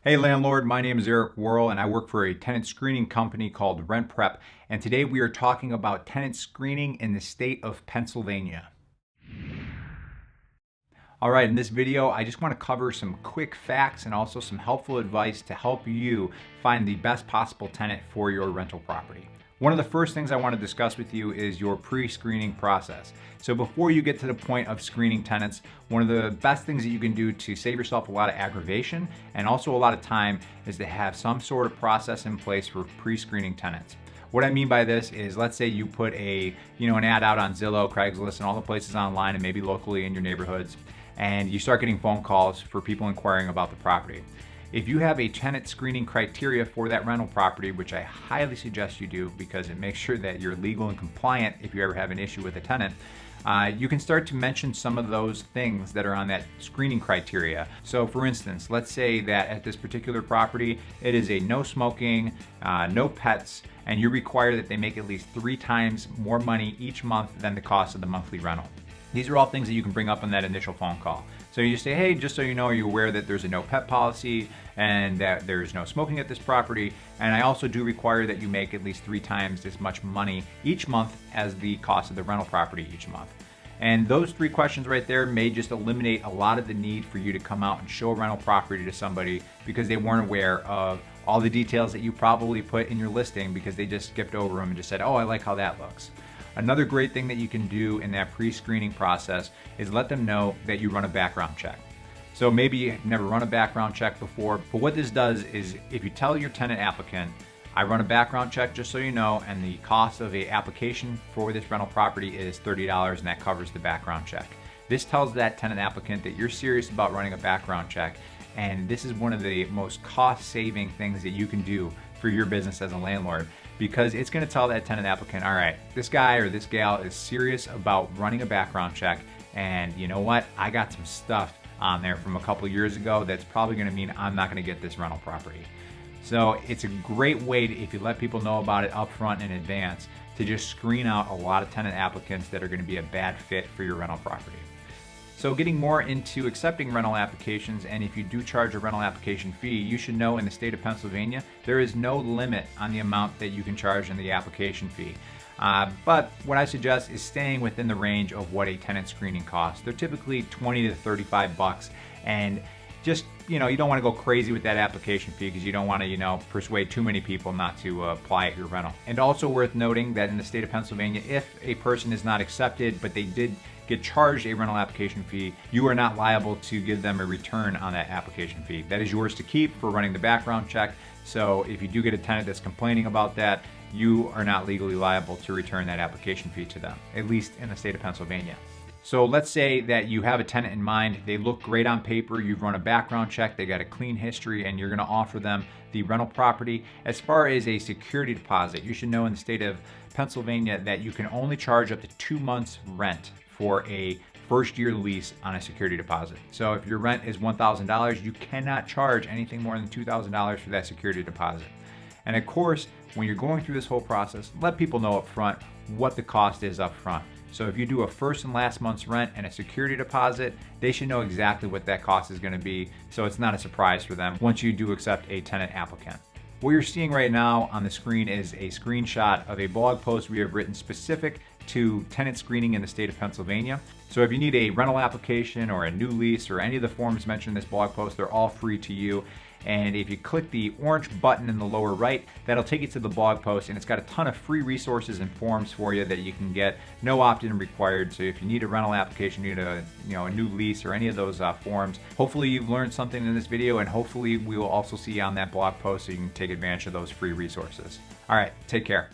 Hey landlord, my name is Eric Worrell and I work for a tenant screening company called RentPrep, and today we are talking about tenant screening in the state of Pennsylvania. All right, in this video, I just want to cover some quick facts and also some helpful advice to help you find the best possible tenant for your rental property. One of the first things I want to discuss with you is your pre-screening process. So before you get to the point of screening tenants, one of the best things that you can do to save yourself a lot of aggravation and also a lot of time is to have some sort of process in place for pre-screening tenants. What I mean by this is, let's say you put an ad out on Zillow, Craigslist, and all the places online and maybe locally in your neighborhoods, and you start getting phone calls for people inquiring about the property. If you have a tenant screening criteria for that rental property, which I highly suggest you do because it makes sure that you're legal and compliant if you ever have an issue with a tenant, you can start to mention some of those things that are on that screening criteria. So for instance, let's say that at this particular property, it is a no smoking, no pets, and you require that they make at least 3 times more money each month than the cost of the monthly rental. These are all things that you can bring up on that initial phone call. So you say, hey, just so you know, are you aware that there's a no pet policy and that there's no smoking at this property? And I also do require that you make at least 3 times as much money each month as the cost of the rental property each month. And those 3 questions right there may just eliminate a lot of the need for you to come out and show a rental property to somebody because they weren't aware of all the details that you probably put in your listing because they just skipped over them and just said, oh, I like how that looks. Another great thing that you can do in that pre-screening process is let them know that you run a background check. So maybe you've never run a background check before, but what this does is if you tell your tenant applicant, I run a background check just so you know, and the cost of an application for this rental property is $30 and that covers the background check. This tells that tenant applicant that you're serious about running a background check, and this is one of the most cost-saving things that you can do for your business as a landlord, because it's going to tell that tenant applicant, all right, this guy or this gal is serious about running a background check, and you know what, I got some stuff on there from a couple years ago that's probably going to mean I'm not going to get this rental property. So it's a great way to, if you let people know about it up front in advance, to just screen out a lot of tenant applicants that are going to be a bad fit for your rental property. So getting more into accepting rental applications, and if you do charge a rental application fee, you should know in the state of Pennsylvania, there is no limit on the amount that you can charge in the application fee. But what I suggest is staying within the range of what a tenant screening costs. They're typically 20 to 35 bucks, and just, you don't want to go crazy with that application fee because you don't want to, persuade too many people not to apply at your rental. And also worth noting that in the state of Pennsylvania, if a person is not accepted, but they did get charged a rental application fee, you are not liable to give them a return on that application fee. That is yours to keep for running the background check. So if you do get a tenant that's complaining about that, you are not legally liable to return that application fee to them, at least in the state of Pennsylvania. So let's say that you have a tenant in mind, they look great on paper, you've run a background check, they got a clean history, and you're gonna offer them the rental property. As far as a security deposit, you should know in the state of Pennsylvania that you can only charge up to 2 months rent for a first year lease on a security deposit. So if your rent is $1,000, you cannot charge anything more than $2,000 for that security deposit. And of course, when you're going through this whole process, let people know up front what the cost is up front. So if you do a first and last month's rent and a security deposit, they should know exactly what that cost is going to be, so it's not a surprise for them once you do accept a tenant applicant. What you're seeing right now on the screen is a screenshot of a blog post we have written specific to tenant screening in the state of Pennsylvania. So if you need a rental application or a new lease or any of the forms mentioned in this blog post, they're all free to you. And if you click the orange button in the lower right, that'll take you to the blog post, and it's got a ton of free resources and forms for you that you can get. No opt-in required. So if you need a rental application, you need a new lease or any of those forms, hopefully you've learned something in this video, and hopefully we will also see you on that blog post so you can take advantage of those free resources. All right, take care.